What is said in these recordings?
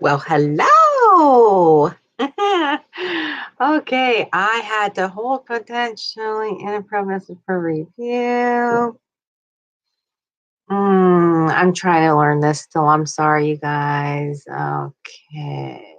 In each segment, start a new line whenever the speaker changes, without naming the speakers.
Well, hello. Okay, I had to hold potentially inappropriate message for review. I'm trying to learn this still. I'm sorry, you guys. Okay.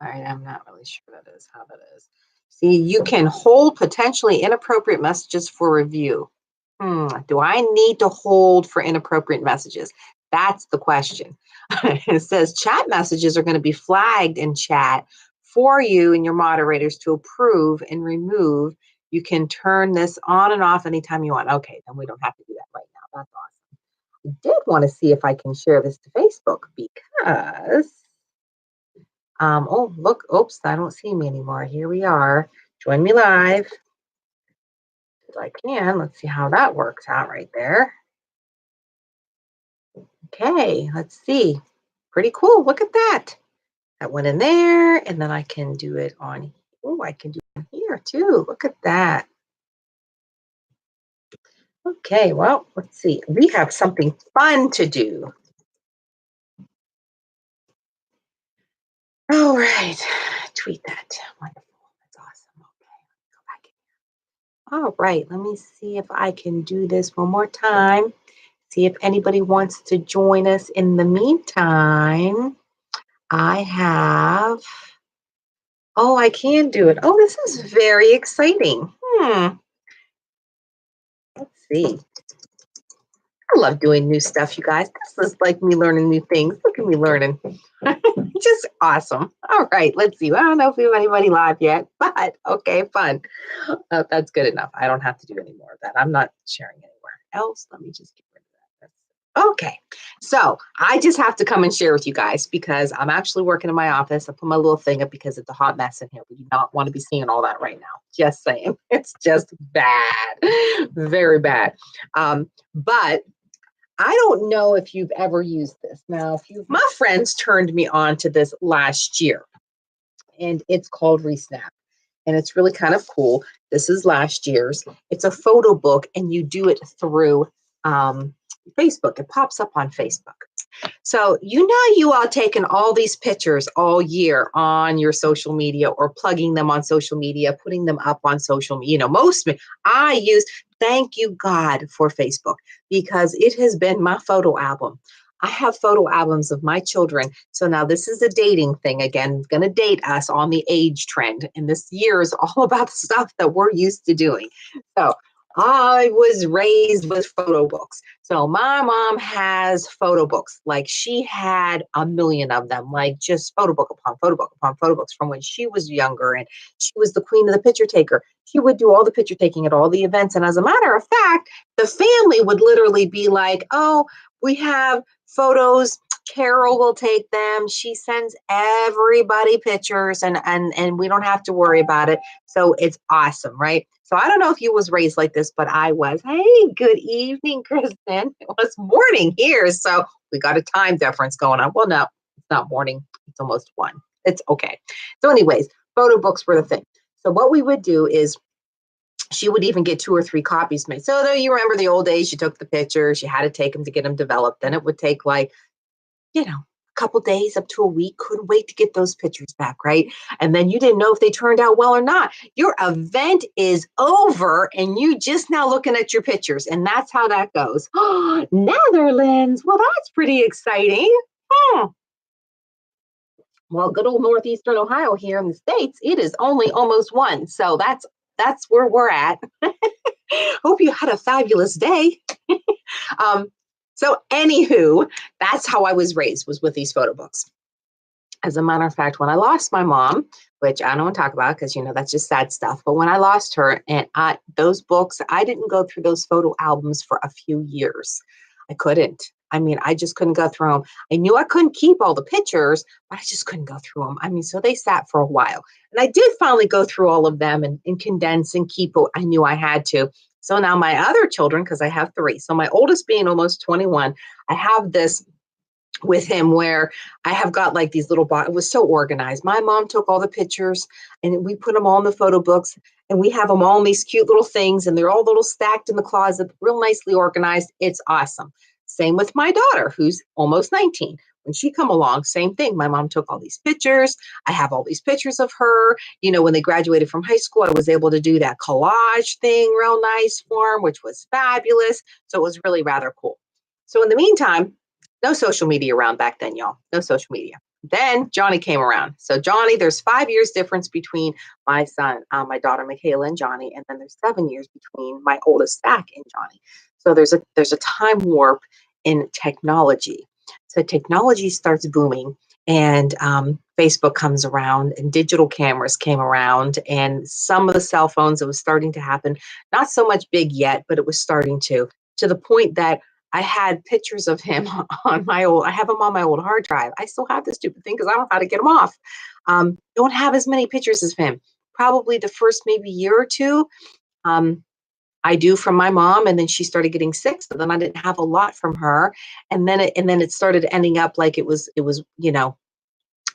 All right, I'm not really sure that is how that is. See, you can hold potentially inappropriate messages for review. Do I need to hold for inappropriate messages? That's the question. It says chat messages are going to be flagged in chat for you and your moderators to approve and remove. You can turn this on and off anytime you want. Okay, then we don't have to do that right now. That's awesome. I did want to see if I can share this to Facebook because, oh, look, oops, I don't see me anymore. Here we are. Join me live. If I can, let's see how that works out right there. Okay, let's see. Pretty cool. Look at that. That went in there, and then I can do it on, oh, I can do it here too. Look at that. Okay, well, let's see. We have something fun to do. All right, tweet that. Wonderful. That's awesome. Okay, go back in. All right, let me see if I can do this one more time. See if anybody wants to join us in the meantime. I have, oh, I can do it. Oh, this is very exciting. Let's see. I love doing new stuff, you guys. This is like me learning new things. Look at me learning. Just awesome. All right, let's see. I don't know if we have anybody live yet, but okay, fun. That's good enough. I don't have to do any more of that. I'm not sharing anywhere else. Let me just get rid of that. Okay, so I just have to come and share with you guys because I'm actually working in my office. I put my little thing up because it's a hot mess in here. We do not want to be seeing all that right now. Just saying. It's just bad. Very bad. But I don't know if you've ever used this. Now, my friends turned me on to this last year, and it's called Resnap. And it's really kind of cool. This is last year's. It's a photo book, and you do it through Facebook. It pops up on Facebook. So you all taking all these pictures all year on your social media or plugging them on social media, putting them up on social media. I use, thank you God for Facebook because it has been my photo album. I have photo albums of my children. So now this is a dating thing again, going to date us on the age trend. And this year is all about the stuff that we're used to doing. So I was raised with photo books. So my mom has photo books. Like she had a million of them, like just photo book upon photo book upon photo books from when she was younger. And she was the queen of the picture taker. She would do all the picture taking at all the events. And as a matter of fact, the family would literally be like, oh, we have photos. Carol will take them. She sends everybody pictures and we don't have to worry about it. So it's awesome, right? So I don't know if you was raised like this, but I was. Hey, good evening, Kristen. It was morning here. So we got a time difference going on. Well, no, it's not morning. It's almost 1. It's okay. So anyways, photo books were the thing. So what we would do is she would even get 2 or 3 copies made. So you remember the old days, you took the pictures, you had to take them to get them developed. Then it would take like, a couple days up to a week. Couldn't wait to get those pictures back, right? And then you didn't know if they turned out well or not. Your event is over and you just now looking at your pictures. And that's how that goes. Netherlands. Well, that's pretty exciting. Well, good old Northeastern Ohio here in the States, it is only almost 1. So that's where we're at. Hope you had a fabulous day. So anywho, that's how I was raised, was with these photo books. As a matter of fact, when I lost my mom, which I don't want to talk about because, that's just sad stuff. But when I lost her and those books, I didn't go through those photo albums for a few years. I couldn't. I just couldn't go through them. I knew I couldn't keep all the pictures, but I just couldn't go through them. So they sat for a while. And I did finally go through all of them and condense and keep what I knew I had to. So now my other children, because I have 3. So my oldest being almost 21, I have this with him where I have got like these little it was so organized. My mom took all the pictures and we put them all in the photo books and we have them all in these cute little things and they're all little stacked in the closet, real nicely organized. It's awesome. Same with my daughter, who's almost 19. When she come along, same thing. My mom took all these pictures. I have all these pictures of her. When they graduated from high school, I was able to do that collage thing real nice for them, which was fabulous. So it was really rather cool. So in the meantime, no social media around back then, y'all. No social media. Then Johnny came around. So Johnny, there's 5 years difference between my son, my daughter Michaela and Johnny, and then there's 7 years between my oldest Zach and Johnny. So there's a time warp in technology. So technology starts booming, and Facebook comes around, and digital cameras came around, and some of the cell phones, it was starting to happen. Not so much big yet, but it was starting to the point that I had pictures of him I have them on my old hard drive. I still have this stupid thing because I don't know how to get them off. Don't have as many pictures as him. Probably the first maybe year or two. I do from my mom, and then she started getting sick, so then I didn't have a lot from her, and then it started ending up like it was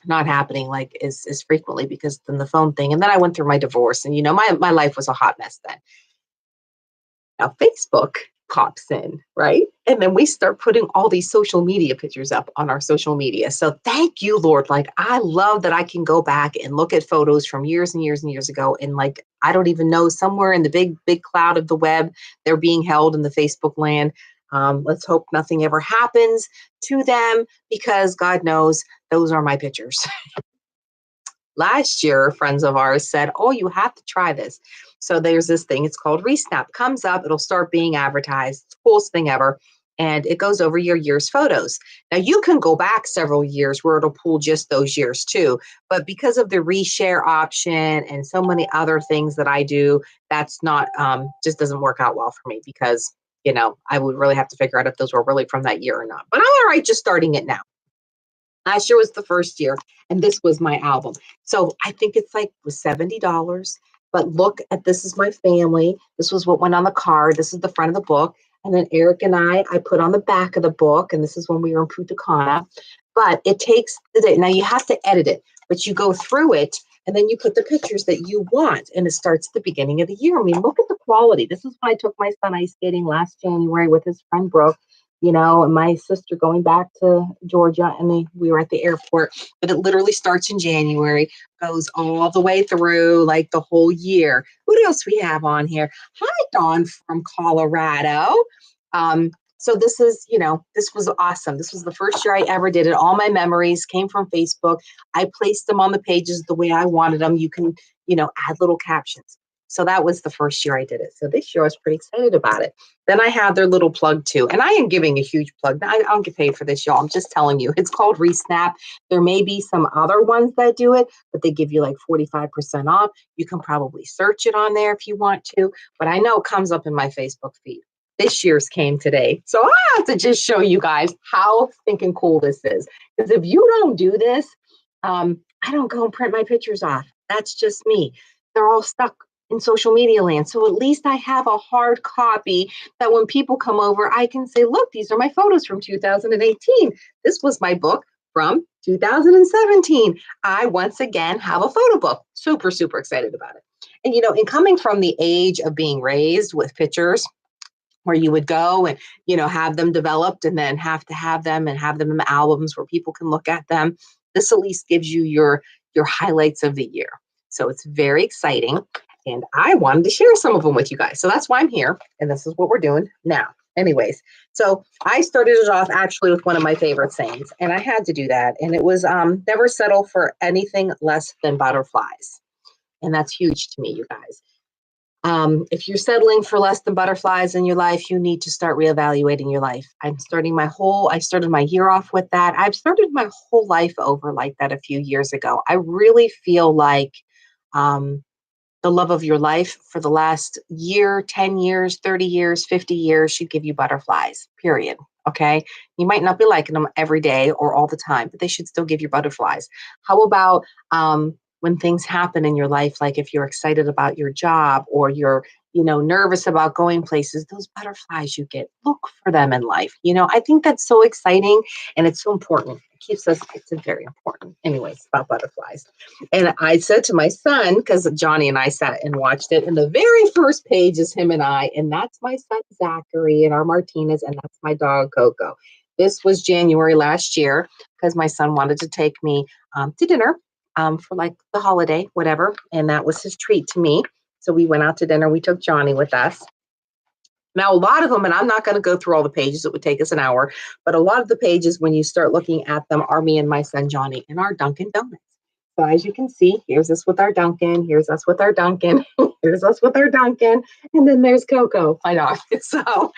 not happening like as frequently because then the phone thing, and then I went through my divorce, and my life was a hot mess then. Now Facebook pops in, right? And then we start putting all these social media pictures up on our social media. So thank you, Lord. Like, I love that I can go back and look at photos from years and years and years ago. And like, I don't even know, somewhere in the big, big cloud of the web, they're being held in the Facebook land. Let's hope nothing ever happens to them, because God knows those are my pictures. Last year, friends of ours said, "Oh, you have to try this." So there's this thing, it's called Resnap. Comes up, it'll start being advertised. It's the coolest thing ever. And it goes over your year's photos. Now, you can go back several years where it'll pull just those years too. But because of the reshare option and so many other things that I do, that's not, just doesn't work out well for me, because, I would really have to figure out if those were really from that year or not. But I'm all right just starting it now. Last year was the first year, and this was my album. So I think it's like was $70. But look at, this is my family. This was what went on the card. This is the front of the book. And then Eric and I put on the back of the book, and this is when we were in Punta Cana. But it takes the day. Now you have to edit it, but you go through it, and then you put the pictures that you want, and it starts at the beginning of the year. I mean, look at the quality. This is when I took my son ice skating last January with his friend Brooke. And my sister going back to Georgia, and we were at the airport. But it literally starts in January, goes all the way through like the whole year. What else we have on here? Hi, Dawn from Colorado. So this was awesome. This was the first year I ever did it. All my memories came from Facebook. I placed them on the pages the way I wanted them. You can, add little captions. So that was the first year I did it. So this year I was pretty excited about it. Then I had their little plug too. And I am giving a huge plug. I don't get paid for this, y'all. I'm just telling you. It's called Resnap. There may be some other ones that do it, but they give you like 45% off. You can probably search it on there if you want to. But I know it comes up in my Facebook feed. This year's came today. So I have to just show you guys how stinking cool this is. Because if you don't do this, I don't go and print my pictures off. That's just me. They're all stuck in social media land. So at least I have a hard copy that when people come over, I can say, look, these are my photos from 2018. This was my book from 2017. I once again have a photo book. Super, super excited about it. And, in coming from the age of being raised with pictures, where you would go and, have them developed and then have to have them and have them in albums where people can look at them. This at least gives you your highlights of the year. So it's very exciting. And I wanted to share some of them with you guys. So that's why I'm here. And this is what we're doing now. Anyways, so I started it off actually with one of my favorite sayings, and I had to do that. And it was never settle for anything less than butterflies. And that's huge to me, you guys. If you're settling for less than butterflies in your life, you need to start reevaluating your life. I started my year off with that. I've started my whole life over like that a few years ago. I really feel like the love of your life for the last year, 10 years, 30 years, 50 years should give you butterflies, period. Okay. You might not be liking them every day or all the time, but they should still give you butterflies. How about when things happen in your life, like if you're excited about your job or you're, nervous about going places, those butterflies you get, look for them in life. I think that's so exciting and it's so important. It's very important. Anyways, about butterflies. And I said to my son, because Johnny and I sat and watched it, and the very first page is him and I, and that's my son Zachary and our Martinez, and that's my dog Coco. This was January last year because my son wanted to take me to dinner for like the holiday, whatever. And that was his treat to me. So we went out to dinner. We took Johnny with us. Now, a lot of them, and I'm not going to go through all the pages, it would take us an hour, but a lot of the pages, when you start looking at them, are me and my son Johnny in our Dunkin' Donuts. So as you can see, here's us with our Dunkin', here's us with our Dunkin', here's us with our Dunkin', and then there's Coco. I know. So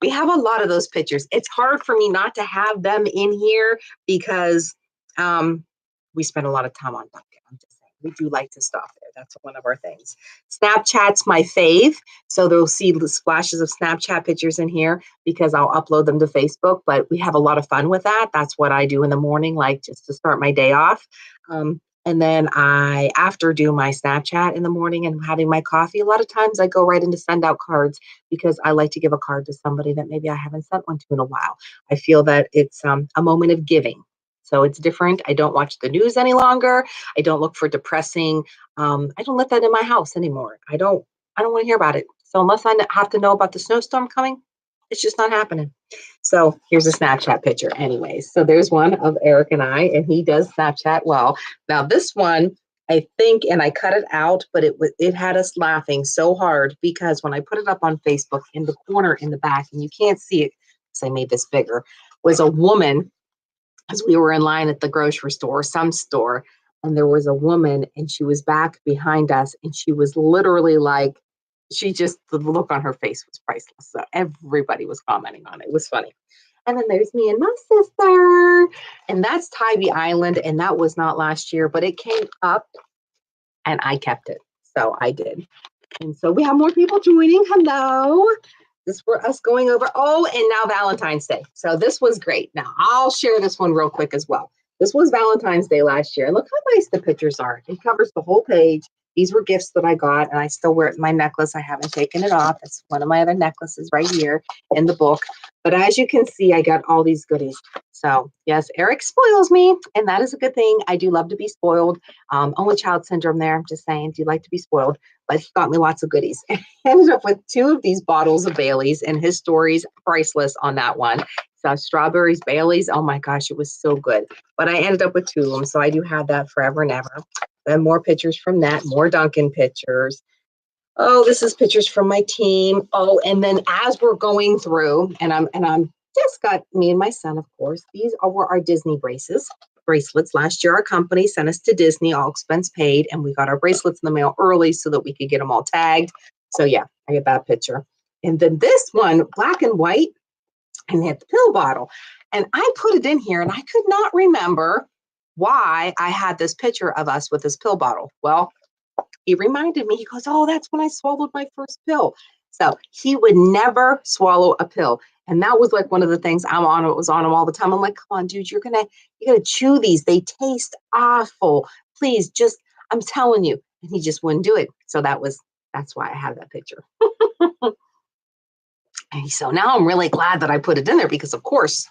we have a lot of those pictures. It's hard for me not to have them in here because we spend a lot of time on Dunkin'. I'm just saying, we do like to stop there. That's one of our things. Snapchat's my fave. So they'll see the splashes of Snapchat pictures in here because I'll upload them to Facebook, but we have a lot of fun with that. That's what I do in the morning, like just to start my day off. And then I, after do my Snapchat in the morning and having my coffee, a lot of times I go right into send out cards because I like to give a card to somebody that maybe I haven't sent one to in a while. I feel that it's a moment of giving. So it's different. I don't watch the news any longer. I don't look for depressing. I don't let that in my house anymore. I don't want to hear about it. So unless I have to know about the snowstorm coming, it's just not happening. So here's a Snapchat picture anyways. So there's one of Eric and I, and he does Snapchat well. Now this one, I think, and I cut it out, but it had us laughing so hard because when I put it up on Facebook, in the corner in the back, and you can't see it because I made this bigger, was a woman, as we were in line at the grocery store, some store, and there was a woman and she was back behind us and she was literally like, the look on her face was priceless. So everybody was commenting on it. It was funny. And then there's me and my sister, and that's Tybee Island. And that was not last year, but it came up and I kept it. So I did. And so we have more people joining. Hello. This for us going over. Oh, and now Valentine's Day. So this was great. Now I'll share this one real quick as well. This was Valentine's Day last year. And look how nice the pictures are. It covers the whole page. These were gifts that I got, and I still wear it in my necklace. I haven't taken it off. It's one of my other necklaces right here in the book. But as you can see, I got all these goodies. So yes, Eric spoils me, and that is a good thing. I do love to be spoiled. Only child syndrome there. I'm just saying, do you like to be spoiled? But he got me lots of goodies. Ended up with 2 of these bottles of Bailey's, and his story's priceless on that one. So strawberries, Bailey's. Oh my gosh, it was so good. But I ended up with 2 of them, so I do have that forever and ever. And more pictures from that, more Dunkin' pictures. Oh, this is pictures from my team. Oh, and then as we're going through, and I'm just got me and my son, of course. Were our Disney bracelets. Last year, our company sent us to Disney, all expense paid, and we got our bracelets in the mail early so that we could get them all tagged. So yeah, I get that picture. And then this one, black and white, and they had the pill bottle. And I put it in here, and I could not remember why I had this picture of us with this pill bottle. Well, he reminded me, he goes, "Oh, that's when I swallowed my first pill." So he would never swallow a pill. And that was like one of the things it was on him all the time. I'm like, "Come on, dude, you're gonna chew these. They taste awful. Please, I'm telling you." And he just wouldn't do it. So that's why I have that picture. And so now I'm really glad that I put it in there because of course,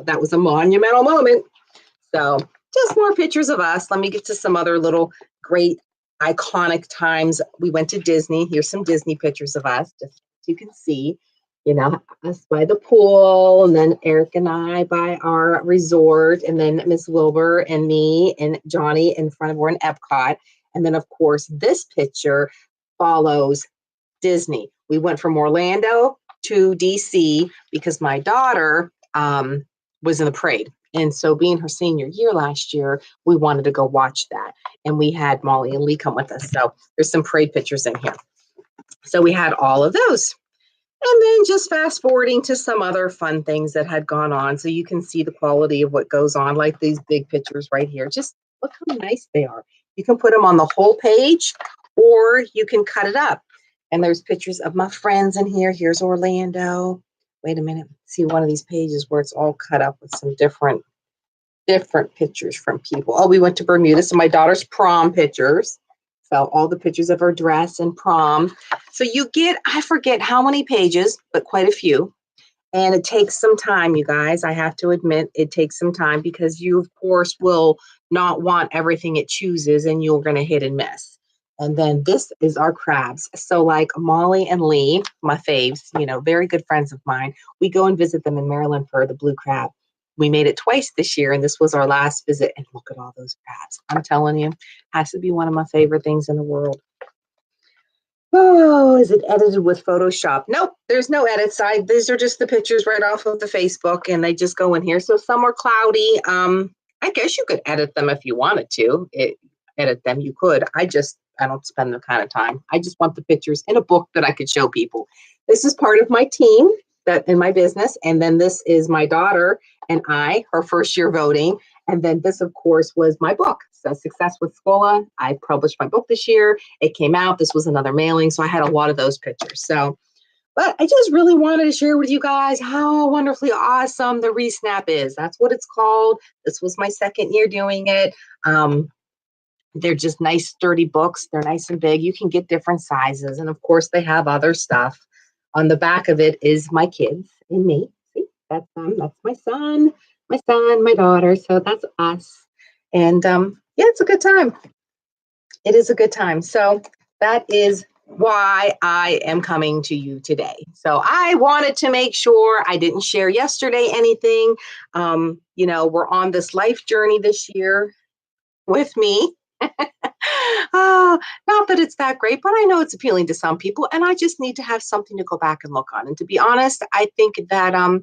that was a monumental moment. So just more pictures of us. Let me get to some other little great iconic times. We went to Disney. Here's some Disney pictures of us, just so you can see, us by the pool, and then Eric and I by our resort, and then Miss Wilbur and me and Johnny in front of we're in Epcot. And then of course, this picture follows Disney. We went from Orlando to DC because my daughter was in the parade. And so being her senior year last year, we wanted to go watch that. And we had Molly and Lee come with us. So there's some parade pictures in here. So we had all of those. And then just fast forwarding to some other fun things that had gone on. So you can see the quality of what goes on, like these big pictures right here. Just look how nice they are. You can put them on the whole page or you can cut it up. And there's pictures of my friends in here. Here's Orlando. Wait a minute. See one of these pages where it's all cut up with some different pictures from people. Oh, we went to Bermuda. So my daughter's prom pictures. So all the pictures of her dress and prom. So you get, I forget how many pages, but quite a few. And it takes some time, you guys. I have to admit, it takes some time because you, of course, will not want everything it chooses and you're going to hit and miss. And then this is our crabs. So like Molly and Lee, my faves, very good friends of mine, we go and visit them in Maryland for the blue crab. We made it twice this year, and this was our last visit. And look at all those crabs. I'm telling you, has to be one of my favorite things in the world. Oh, is it edited with Photoshop? Nope, there's no edits. These are just the pictures right off of the Facebook, and they just go in here. So some are cloudy. I guess you could edit them if you wanted to. Edit them, you could. I don't spend the kind of time. I just want the pictures in a book that I could show people. This is part of my team that in my business, and then this is my daughter and I, her first year voting. And then this, of course, was my book. So Success with Scola. I published my book this year. It came out. This was another mailing. So I had a lot of those pictures. So, but I just really wanted to share with you guys how wonderfully awesome the Resnap is. That's what it's called. This was my second year doing it. They're just nice, sturdy books. They're nice and big. You can get different sizes. And of course, they have other stuff. On the back of it is my kids and me. See, that's them. That's my son, my daughter. So that's us. And yeah, it's a good time. It is a good time. So that is why I am coming to you today. So I wanted to make sure I didn't share yesterday anything. We're on this life journey this year with me. Not that it's that great, but I know it's appealing to some people, and I just need to have something to go back and look on. And to be honest, I think that I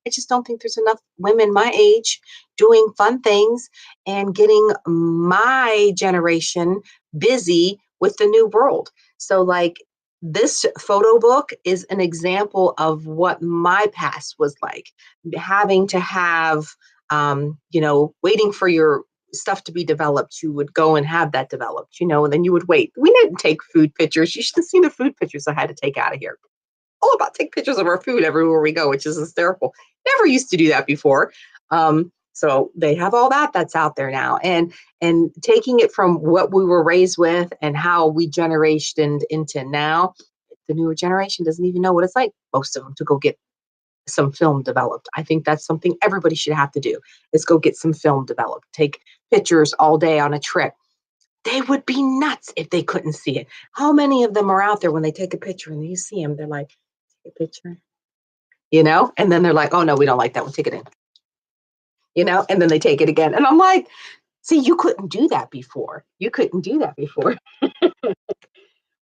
just don't think there's enough women my age doing fun things and getting my generation busy with the new world. So, like, this photo book is an example of what my past was like, having to have, waiting for your stuff to be developed. You would go and have that developed, and then you would wait. We didn't take food pictures. You should have seen the food pictures I had to take out of here. All about take pictures of our food everywhere we go, which is hysterical. Never used to do that before. So they have all that's out there now, and taking it from what we were raised with and how we generationed into now, the newer generation doesn't even know what it's like, most of them, to go get some film developed. I think that's something everybody should have to do, is go get some film developed. Take pictures all day on a trip. They would be nuts if they couldn't see it. How many of them are out there when they take a picture and you see them, they're like, take a picture, and then they're like, oh no, we don't like that one. Take it in, and then they take it again. And I'm like, see, you couldn't do that before. You couldn't do that before.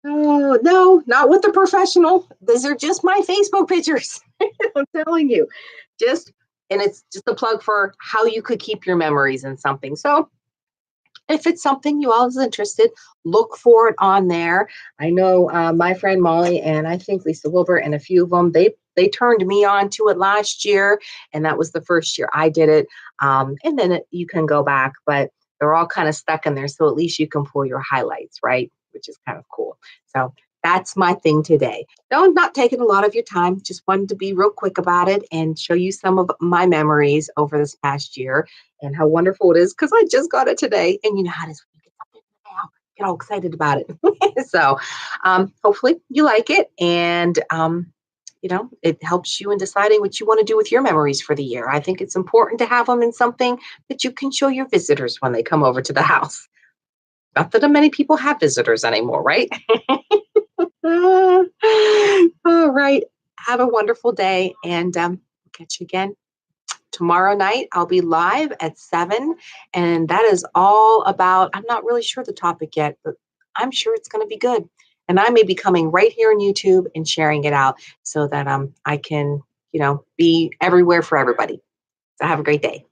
Oh, no, not with the professional. These are just my Facebook pictures. I'm telling you. And it's just a plug for how you could keep your memories in something. So if it's something you all is interested, look for it on there. I know my friend Molly and I think Lisa Wilbur and a few of them, they turned me on to it last year, and that was the first year I did it. And then you can go back, but they're all kind of stuck in there. So at least you can pull your highlights, right? Which is kind of cool. So that's my thing today. No, I'm not taking a lot of your time. Just wanted to be real quick about it and show you some of my memories over this past year and how wonderful it is, because I just got it today. And you know how it is when you get something in the mail, get all excited about it. So hopefully you like it. And, it helps you in deciding what you want to do with your memories for the year. I think it's important to have them in something that you can show your visitors when they come over to the house. Not that many people have visitors anymore, right? All right. Have a wonderful day, and catch you again tomorrow night. I'll be live at 7, and that is all about, I'm not really sure the topic yet, but I'm sure it's going to be good. And I may be coming right here on YouTube and sharing it out so that I can, be everywhere for everybody. So have a great day.